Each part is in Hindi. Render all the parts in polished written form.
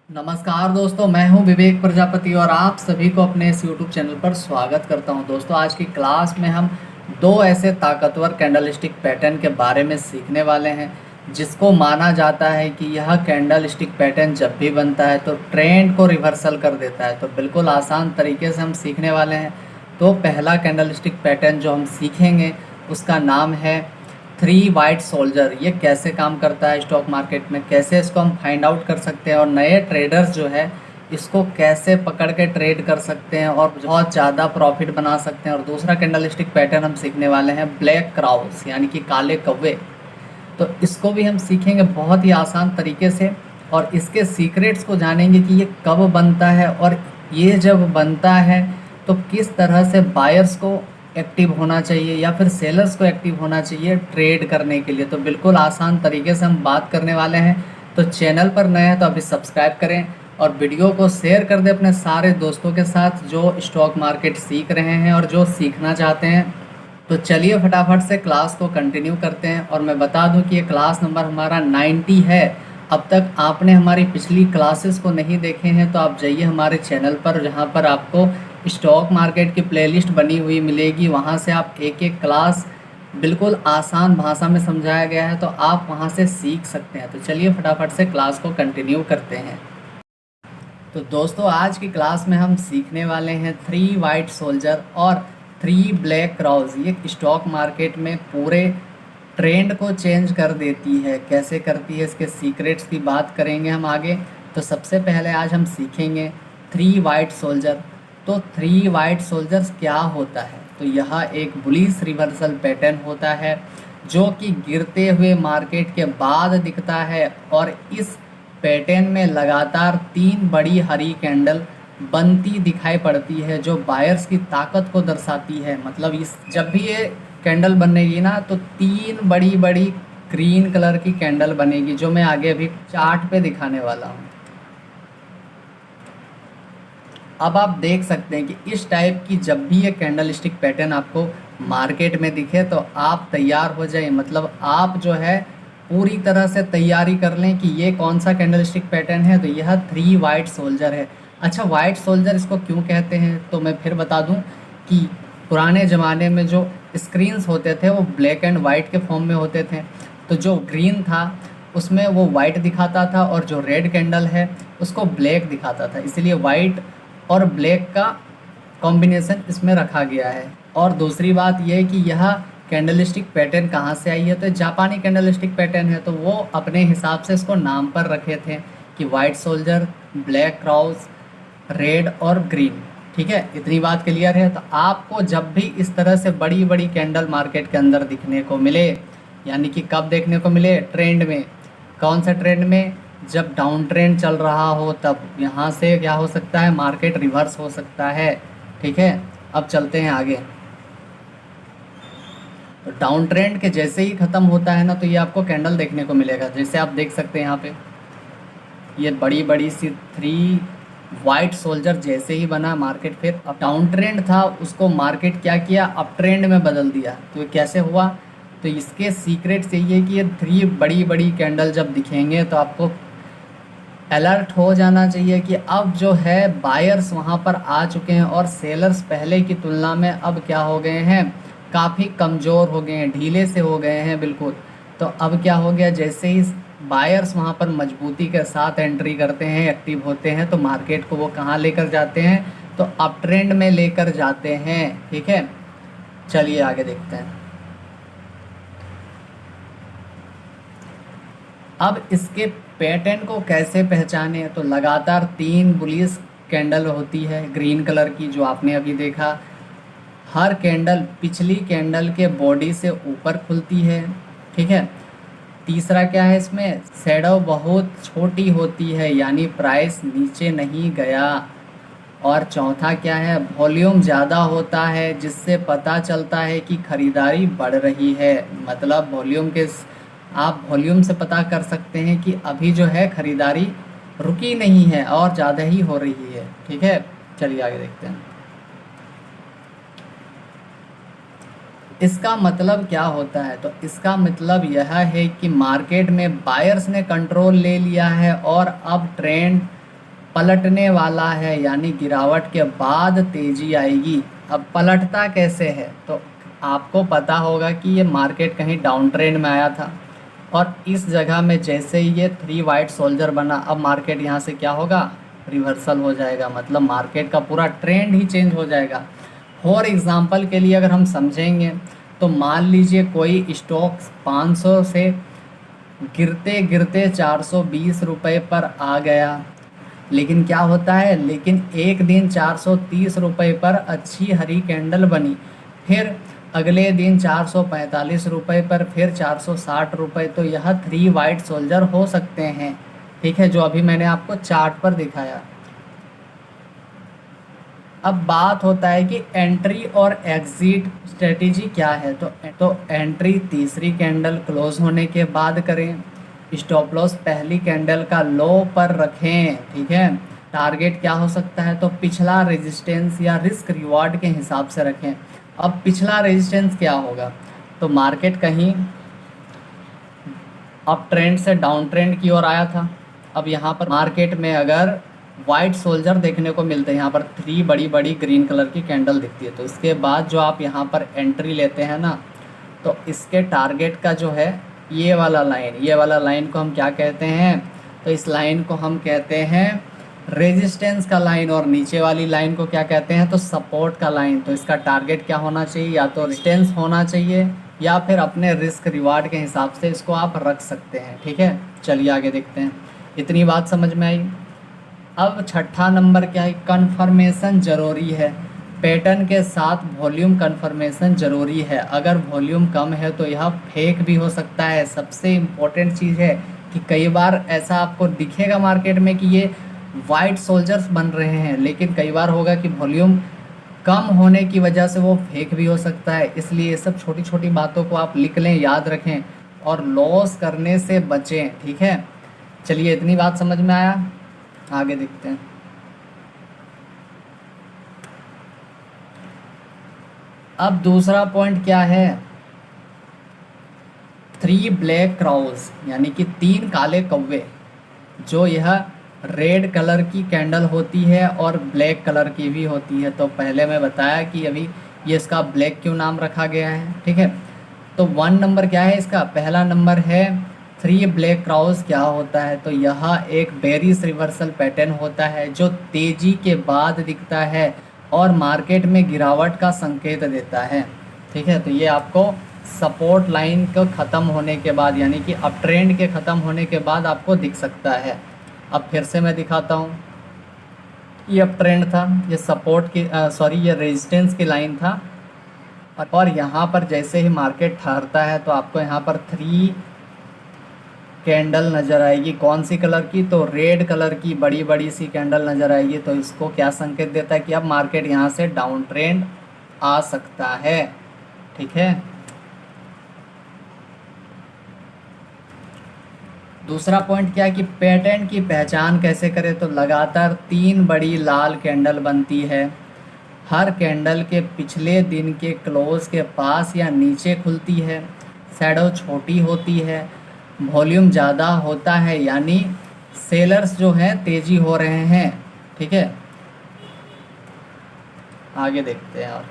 नमस्कार दोस्तों, मैं हूं विवेक प्रजापति और आप सभी को अपने इस YouTube चैनल पर स्वागत करता हूं। दोस्तों, आज की क्लास में हम दो ऐसे ताकतवर कैंडलस्टिक पैटर्न के बारे में सीखने वाले हैं जिसको माना जाता है कि यह कैंडलस्टिक पैटर्न जब भी बनता है तो ट्रेंड को रिवर्सल कर देता है। तो बिल्कुल आसान तरीके से हम सीखने वाले हैं। तो पहला कैंडलस्टिक पैटर्न जो हम सीखेंगे उसका नाम है थ्री वाइट सोल्जर। ये कैसे काम करता है स्टॉक मार्केट में, कैसे इसको हम फाइंड आउट कर सकते हैं और नए ट्रेडर्स जो है इसको कैसे पकड़ के ट्रेड कर सकते हैं और बहुत ज़्यादा प्रॉफिट बना सकते हैं। और दूसरा कैंडलस्टिक पैटर्न हम सीखने वाले हैं ब्लैक क्राउस यानी कि काले कौवे। तो इसको भी हम सीखेंगे बहुत ही आसान तरीके से और इसके सीक्रेट्स को जानेंगे कि ये कब बनता है और ये जब बनता है तो किस तरह से बायर्स को एक्टिव होना चाहिए या फिर सेलर्स को एक्टिव होना चाहिए ट्रेड करने के लिए। तो बिल्कुल आसान तरीके से हम बात करने वाले हैं। तो चैनल पर नए हैं तो अभी सब्सक्राइब करें और वीडियो को शेयर कर दें अपने सारे दोस्तों के साथ जो स्टॉक मार्केट सीख रहे हैं और जो सीखना चाहते हैं। तो चलिए फटाफट से क्लास को कंटिन्यू करते हैं। और मैं बता दूं कि ये क्लास नंबर हमारा 90 है। अब तक आपने हमारी पिछली क्लासेस को नहीं देखे हैं तो आप जाइए हमारे चैनल पर, जहां पर आपको स्टॉक मार्केट की प्लेलिस्ट बनी हुई मिलेगी। वहां से आप एक एक क्लास बिल्कुल आसान भाषा में समझाया गया है तो आप वहां से सीख सकते हैं। तो चलिए फटाफट से क्लास को कंटिन्यू करते हैं। तो दोस्तों, आज की क्लास में हम सीखने वाले हैं थ्री वाइट सोल्जर और थ्री ब्लैक क्राउज। ये स्टॉक मार्केट में पूरे ट्रेंड को चेंज कर देती है। कैसे करती है इसके सीक्रेट्स की बात करेंगे हम आगे। तो सबसे पहले आज हम सीखेंगे थ्री वाइट सोल्जर। तो थ्री वाइट सोल्जर्स क्या होता है? तो यह एक बुलिश रिवर्सल पैटर्न होता है जो कि गिरते हुए मार्केट के बाद दिखता है और इस पैटर्न में लगातार 3 बड़ी हरी कैंडल बनती दिखाई पड़ती है जो बायर्स की ताकत को दर्शाती है। मतलब इस जब भी ये कैंडल बनेगी ना तो 3 बड़ी बड़ी ग्रीन कलर की कैंडल बनेगी जो मैं आगे अभी चार्ट पे दिखाने वाला हूँ। अब आप देख सकते हैं कि इस टाइप की जब भी ये कैंडलस्टिक पैटर्न आपको मार्केट में दिखे तो आप तैयार हो जाएं। मतलब आप जो है पूरी तरह से तैयारी कर लें कि ये कौन सा कैंडलस्टिक पैटर्न है। तो यह थ्री वाइट सोल्जर है। अच्छा, वाइट सोल्जर इसको क्यों कहते हैं तो मैं फिर बता दूं कि पुराने ज़माने में जो स्क्रीन्स होते थे वो ब्लैक एंड वाइट के फॉर्म में होते थे। तो जो ग्रीन था उसमें वो वाइट दिखाता था और जो रेड कैंडल है उसको ब्लैक दिखाता था, इसलिए वाइट और ब्लैक का कॉम्बिनेशन इसमें रखा गया है। और दूसरी बात यह है कि यह कैंडलस्टिक पैटर्न कहाँ से आई है तो जापानी कैंडलस्टिक पैटर्न है। तो वो अपने हिसाब से इसको नाम पर रखे थे कि white soldier, black Krause, red और ग्रीन। ठीक है, इतनी बात क्लियर है। तो आपको जब भी इस तरह से बड़ी बड़ी कैंडल मार्केट के अंदर दिखने को मिले, यानी कि कब देखने को मिले? ट्रेंड में। कौन सा ट्रेंड में? जब डाउन ट्रेंड चल रहा हो तब यहाँ से क्या हो सकता है? मार्केट रिवर्स हो सकता है। ठीक है, अब चलते हैं आगे। तो डाउन ट्रेंड के जैसे ही ख़त्म होता है ना तो ये आपको कैंडल देखने को मिलेगा। जैसे आप देख सकते हैं यहाँ पे ये बड़ी बड़ी सी थ्री वाइट सोल्जर जैसे ही बना मार्केट, फिर अब डाउन ट्रेंड था उसको मार्केट क्या किया? अप ट्रेंड में बदल दिया। तो ये कैसे हुआ? तो इसके सीक्रेट यही है कि ये थ्री बड़ी बड़ी कैंडल जब दिखेंगे तो आपको अलर्ट हो जाना चाहिए कि अब जो है बायर्स वहाँ पर आ चुके हैं और सेलर्स पहले की तुलना में अब क्या हो गए हैं? काफ़ी कमज़ोर हो गए हैं, ढीले से हो गए हैं बिल्कुल। तो अब क्या हो गया? जैसे ही बायर्स वहाँ पर मजबूती के साथ एंट्री करते हैं, एक्टिव होते हैं, तो मार्केट को वो कहाँ लेकर जाते हैं? तो अप ट्रेंड में लेकर जाते हैं। ठीक है, चलिए आगे देखते हैं। अब इसके पैटर्न को कैसे पहचाने? तो लगातार 3 बुलिश कैंडल होती है ग्रीन कलर की जो आपने अभी देखा। हर कैंडल पिछली कैंडल के बॉडी से ऊपर खुलती है। ठीक है, तीसरा क्या है इसमें? शैडो बहुत छोटी होती है यानी प्राइस नीचे नहीं गया। और चौथा क्या है? वॉल्यूम ज़्यादा होता है जिससे पता चलता है कि ख़रीदारी बढ़ रही है। मतलब वॉल्यूम के आप वॉल्यूम से पता कर सकते हैं कि अभी जो है ख़रीदारी रुकी नहीं है और ज़्यादा ही हो रही है। ठीक है, चलिए आगे देखते हैं। इसका मतलब क्या होता है? तो इसका मतलब यह है कि मार्केट में बायर्स ने कंट्रोल ले लिया है और अब ट्रेंड पलटने वाला है, यानी गिरावट के बाद तेजी आएगी। अब पलटता कैसे है, तो आपको पता होगा कि ये मार्केट कहीं डाउन ट्रेंड में आया था और इस जगह में जैसे ही ये 3 वाइट सोल्जर बना, अब मार्केट यहाँ से क्या होगा, रिवर्सल हो जाएगा, मतलब मार्केट का पूरा ट्रेंड ही चेंज हो जाएगा। फॉर एग्जांपल के लिए अगर हम समझेंगे तो मान लीजिए कोई स्टॉक 500 से गिरते गिरते 420 रुपये पर आ गया, लेकिन क्या होता है, लेकिन एक दिन 430 रुपये पर अच्छी हरी कैंडल बनी, फिर अगले दिन 445 रुपये पर, फिर 460 रुपये। तो यह 3 वाइट सोल्जर हो सकते हैं, ठीक है, जो अभी मैंने आपको चार्ट पर दिखाया। अब बात होता है कि एंट्री और एग्जिट स्ट्रेटेजी क्या है। तो एंट्री तीसरी कैंडल क्लोज होने के बाद करें, स्टॉप लॉस पहली कैंडल का लो पर रखें, ठीक है। टारगेट क्या हो सकता है, तो पिछला रेजिस्टेंस या रिस्क रिवॉर्ड के हिसाब से रखें। अब पिछला रेजिस्टेंस क्या होगा, तो मार्केट कहीं अप ट्रेंड से डाउन ट्रेंड की ओर आया था। अब यहाँ पर मार्केट में अगर वाइट सोल्जर देखने को मिलते हैं, यहाँ पर 3 बड़ी बड़ी ग्रीन कलर की कैंडल दिखती है, तो इसके बाद जो आप यहाँ पर एंट्री लेते हैं ना, तो इसके टारगेट का जो है ये वाला लाइन को हम क्या कहते हैं, तो इस लाइन को हम कहते हैं रेजिस्टेंस का लाइन, और नीचे वाली लाइन को क्या कहते हैं, तो सपोर्ट का लाइन। तो इसका टारगेट क्या होना चाहिए, या तो रेजिस्टेंस होना चाहिए या फिर अपने रिस्क रिवार्ड के हिसाब से इसको आप रख सकते हैं, ठीक है। चलिए आगे देखते हैं, इतनी बात समझ में आई। अब छठा नंबर क्या है, कन्फर्मेशन ज़रूरी है। पैटर्न के साथ वॉल्यूम कन्फर्मेशन ज़रूरी है। अगर वॉल्यूम कम है तो यह फेक भी हो सकता है। सबसे इम्पोर्टेंट चीज़ है कि कई बार ऐसा आपको दिखेगा मार्केट में कि ये वाइट सोल्जर्स बन रहे हैं, लेकिन कई बार होगा कि वॉल्यूम कम होने की वजह से वो फेक भी हो सकता है। इसलिए ये सब छोटी छोटी बातों को आप लिख लें, याद रखें और लॉस करने से बचें, ठीक है। चलिए इतनी बात समझ में आया, आगे देखते हैं। अब दूसरा पॉइंट क्या है, 3 ब्लैक क्राउज, यानी कि 3 काले कौवे, जो यह रेड कलर की कैंडल होती है और ब्लैक कलर की भी होती है। तो पहले मैं बताया कि अभी ये इसका ब्लैक क्यों नाम रखा गया है, ठीक है। तो 1 नंबर क्या है इसका, पहला नंबर है 3 ब्लैक क्राउज क्या होता है, तो यह एक बेरिश रिवर्सल पैटर्न होता है जो तेजी के बाद दिखता है और मार्केट में गिरावट का संकेत देता है, ठीक है। तो ये आपको सपोर्ट लाइन को ख़त्म होने के बाद, यानी कि अप ट्रेंड के ख़त्म होने के बाद आपको दिख सकता है। अब फिर से मैं दिखाता हूँ, ये अप ट्रेंड था, ये सपोर्ट की ये रेजिस्टेंस की लाइन था, और यहाँ पर जैसे ही मार्केट ठहरता है तो आपको यहाँ पर 3 कैंडल नज़र आएगी। कौन सी कलर की, तो रेड कलर की बड़ी बड़ी सी कैंडल नज़र आएगी। तो इसको क्या संकेत देता है कि अब मार्केट यहाँ से डाउन ट्रेंड आ सकता है, ठीक है। दूसरा पॉइंट क्या है कि पैटर्न की पहचान कैसे करें, तो लगातार 3 बड़ी लाल कैंडल बनती है, हर कैंडल के पिछले दिन के क्लोज के पास या नीचे खुलती है, शैडो छोटी होती है, वॉल्यूम ज़्यादा होता है, यानी सेलर्स जो हैं तेज़ी हो रहे हैं, ठीक है। आगे देखते हैं, और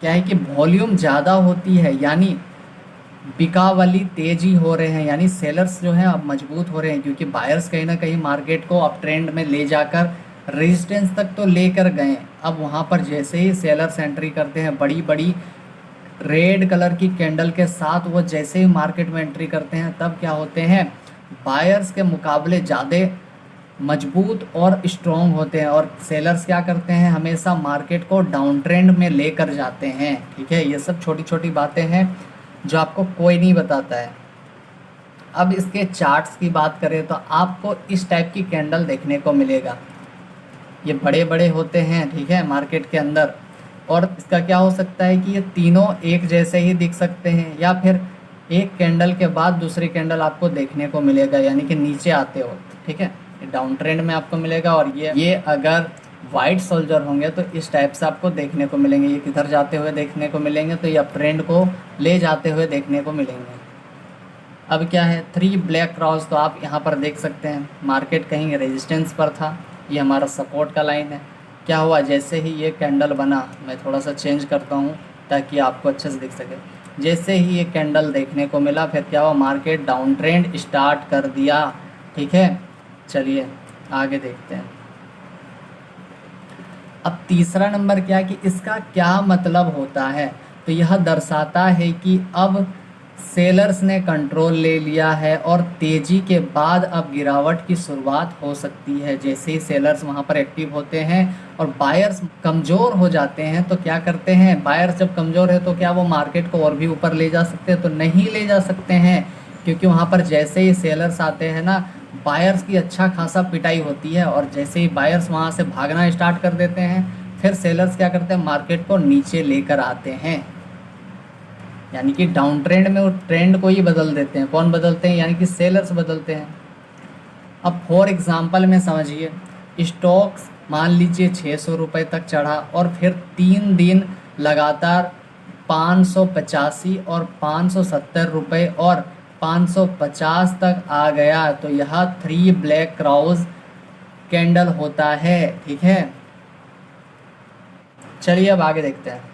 क्या है कि वॉल्यूम ज़्यादा होती है, यानी बिकावली तेजी हो रहे हैं, यानी सेलर्स जो हैं अब मजबूत हो रहे हैं, क्योंकि बायर्स कहीं ना कहीं मार्केट को अप ट्रेंड में ले जाकर रेजिस्टेंस तक तो लेकर गए। अब वहाँ पर जैसे ही सेलर्स एंट्री करते हैं बड़ी बड़ी रेड कलर की कैंडल के साथ, वो जैसे ही मार्केट में एंट्री करते हैं तब क्या होते हैं, बायर्स के मुकाबले ज़्यादा मजबूत और स्ट्रॉन्ग होते हैं, और सेलर्स क्या करते हैं, हमेशा मार्केट को डाउन ट्रेंड में लेकर जाते हैं, ठीक है। ये सब छोटी छोटी बातें हैं जो आपको कोई नहीं बताता है। अब इसके चार्ट्स की बात करें तो आपको इस टाइप की कैंडल देखने को मिलेगा, ये बड़े बड़े होते हैं, ठीक है, मार्केट के अंदर। और इसका क्या हो सकता है कि ये तीनों एक जैसे ही दिख सकते हैं, या फिर एक कैंडल के बाद दूसरी कैंडल आपको देखने को मिलेगा, यानी कि नीचे आते हो, ठीक है, डाउन ट्रेंड में आपको मिलेगा। और ये अगर वाइट सोल्जर होंगे तो इस टाइप से आपको देखने को मिलेंगे, ये किधर जाते हुए देखने को मिलेंगे, तो ये अप ट्रेंड को ले जाते हुए देखने को मिलेंगे। अब क्या है 3 ब्लैक क्रॉस, तो आप यहाँ पर देख सकते हैं मार्केट कहीं रेजिस्टेंस पर था ये हमारा सपोर्ट का लाइन है। क्या हुआ, जैसे ही ये कैंडल बना, मैं थोड़ा सा चेंज करता हूँ ताकि आपको अच्छे से दिख सके। जैसे ही ये कैंडल देखने को मिला, फिर क्या हुआ, मार्केट डाउन ट्रेंड स्टार्ट कर दिया। ठीक है, चलिए आगे देखते हैं। अब तीसरा नंबर क्या कि इसका क्या मतलब होता है, तो यह दर्शाता है कि अब सेलर्स ने कंट्रोल ले लिया है और तेज़ी के बाद अब गिरावट की शुरुआत हो सकती है। जैसे ही सेलर्स वहाँ पर एक्टिव होते हैं और बायर्स कमज़ोर हो जाते हैं, तो क्या करते हैं, बायर्स जब कमज़ोर है तो क्या वो मार्केट को और भी ऊपर ले जा सकते हैं? तो नहीं ले जा सकते हैं, क्योंकि वहाँ पर जैसे ही सेलर्स आते हैं ना, बायर्स की अच्छा खासा पिटाई होती है, और जैसे ही बायर्स वहाँ से भागना स्टार्ट कर देते हैं, फिर सेलर्स क्या करते हैं, मार्केट को नीचे लेकर आते हैं। यानी कि डाउन ट्रेंड में वो ट्रेंड को ही बदल देते हैं। कौन बदलते हैं? यानी कि सेलर्स बदलते हैं। अब फॉर एग्जांपल में समझिए, स्टॉक्स मान लीजिए 600 रुपये तक चढ़ा और फिर 3 दिन लगातार 585 और 570 रुपये और 550 तक आ गया, तो यह 3 ब्लैक क्रॉस कैंडल होता है। ठीक है, चलिए अब आगे देखते हैं।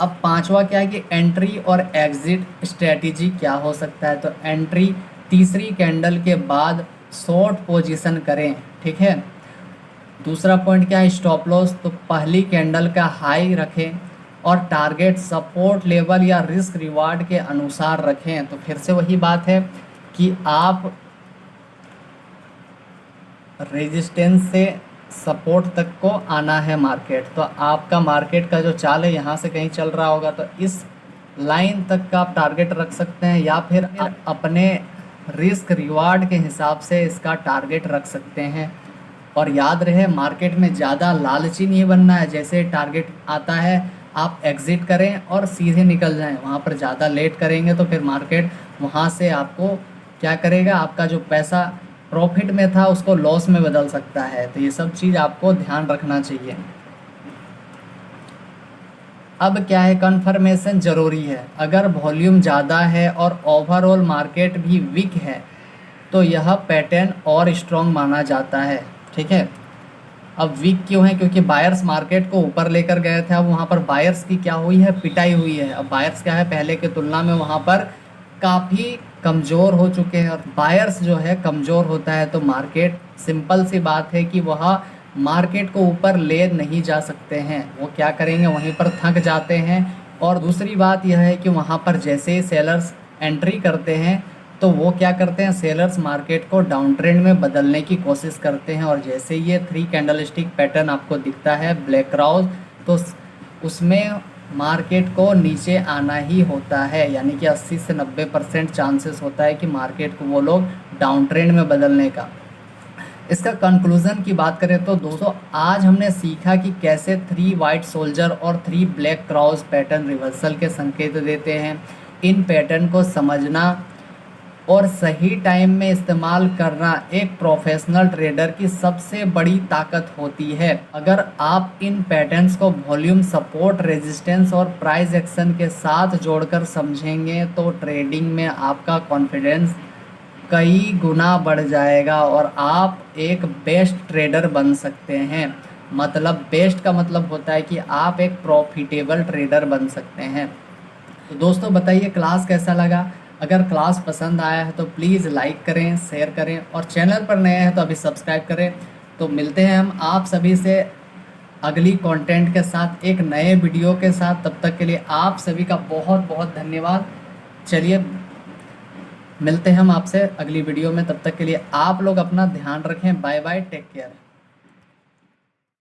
अब पांचवा क्या है कि एंट्री और एग्जिट स्ट्रेटजी क्या हो सकता है। तो एंट्री तीसरी कैंडल के बाद शॉर्ट पोजीशन करें। ठीक है, दूसरा पॉइंट क्या है, स्टॉप लॉस, तो पहली कैंडल का हाई रखें और टारगेट सपोर्ट लेवल या रिस्क रिवार्ड के अनुसार रखें। तो फिर से वही बात है कि आप रेजिस्टेंस से सपोर्ट तक को आना है मार्केट, तो आपका मार्केट का जो चाल है यहाँ से कहीं चल रहा होगा, तो इस लाइन तक का आप टारगेट रख सकते हैं, या फिर आप अपने रिस्क रिवार्ड के हिसाब से इसका टारगेट रख सकते हैं। और याद रहे, मार्केट में ज़्यादा लालची नहीं बनना है। जैसे टारगेट आता है आप एग्ज़िट करें और सीधे निकल जाएं। वहाँ पर ज़्यादा लेट करेंगे तो फिर मार्केट वहाँ से आपको क्या करेगा, आपका जो पैसा प्रॉफिट में था उसको लॉस में बदल सकता है। तो ये सब चीज़ आपको ध्यान रखना चाहिए। अब क्या है, कन्फर्मेशन ज़रूरी है। अगर वॉल्यूम ज़्यादा है और ओवरऑल मार्केट भी वीक है तो यह पैटर्न और स्ट्रॉन्ग माना जाता है। ठीक है, अब वीक क्यों है, क्योंकि बायर्स मार्केट को ऊपर लेकर गए थे। अब वहाँ पर बायर्स की क्या हुई है, पिटाई हुई है। अब बायर्स क्या है, पहले के तुलना में वहाँ पर काफ़ी कमज़ोर हो चुके हैं, और बायर्स जो है कमज़ोर होता है तो मार्केट, सिंपल सी बात है कि वह मार्केट को ऊपर ले नहीं जा सकते हैं। वो क्या करेंगे, वहीं पर थक जाते हैं। और दूसरी बात यह है कि वहाँ पर जैसे ही सेलर्स एंट्री करते हैं तो वो क्या करते हैं, सेलर्स मार्केट को डाउन ट्रेंड में बदलने की कोशिश करते हैं। और जैसे ये 3 कैंडलस्टिक पैटर्न आपको दिखता है ब्लैक क्रॉस, तो उसमें मार्केट को नीचे आना ही होता है। यानी कि 80 से 90% चांसेस होता है कि मार्केट को वो लोग डाउन ट्रेंड में बदलने का। इसका कंक्लूजन की बात करें तो दोस्तों, आज हमने सीखा कि कैसे 3 वाइट सोल्जर और 3 ब्लैक क्रॉस पैटर्न रिवर्सल के संकेत देते हैं। इन पैटर्न को समझना और सही टाइम में इस्तेमाल करना एक प्रोफेशनल ट्रेडर की सबसे बड़ी ताकत होती है। अगर आप इन पैटर्न्स को वॉल्यूम, सपोर्ट, रेजिस्टेंस और प्राइस एक्शन के साथ जोड़कर समझेंगे तो ट्रेडिंग में आपका कॉन्फिडेंस कई गुना बढ़ जाएगा और आप एक बेस्ट ट्रेडर बन सकते हैं। मतलब बेस्ट का मतलब होता है कि आप एक प्रॉफिटेबल ट्रेडर बन सकते हैं। तो दोस्तों बताइए क्लास कैसा लगा। अगर क्लास पसंद आया है तो प्लीज़ लाइक करें, शेयर करें, और चैनल पर नए हैं तो अभी सब्सक्राइब करें। तो मिलते हैं हम आप सभी से अगली कंटेंट के साथ, एक नए वीडियो के साथ। तब तक के लिए आप सभी का बहुत बहुत धन्यवाद। चलिए मिलते हैं हम आपसे अगली वीडियो में। तब तक के लिए आप लोग अपना ध्यान रखें। Bye bye, take care.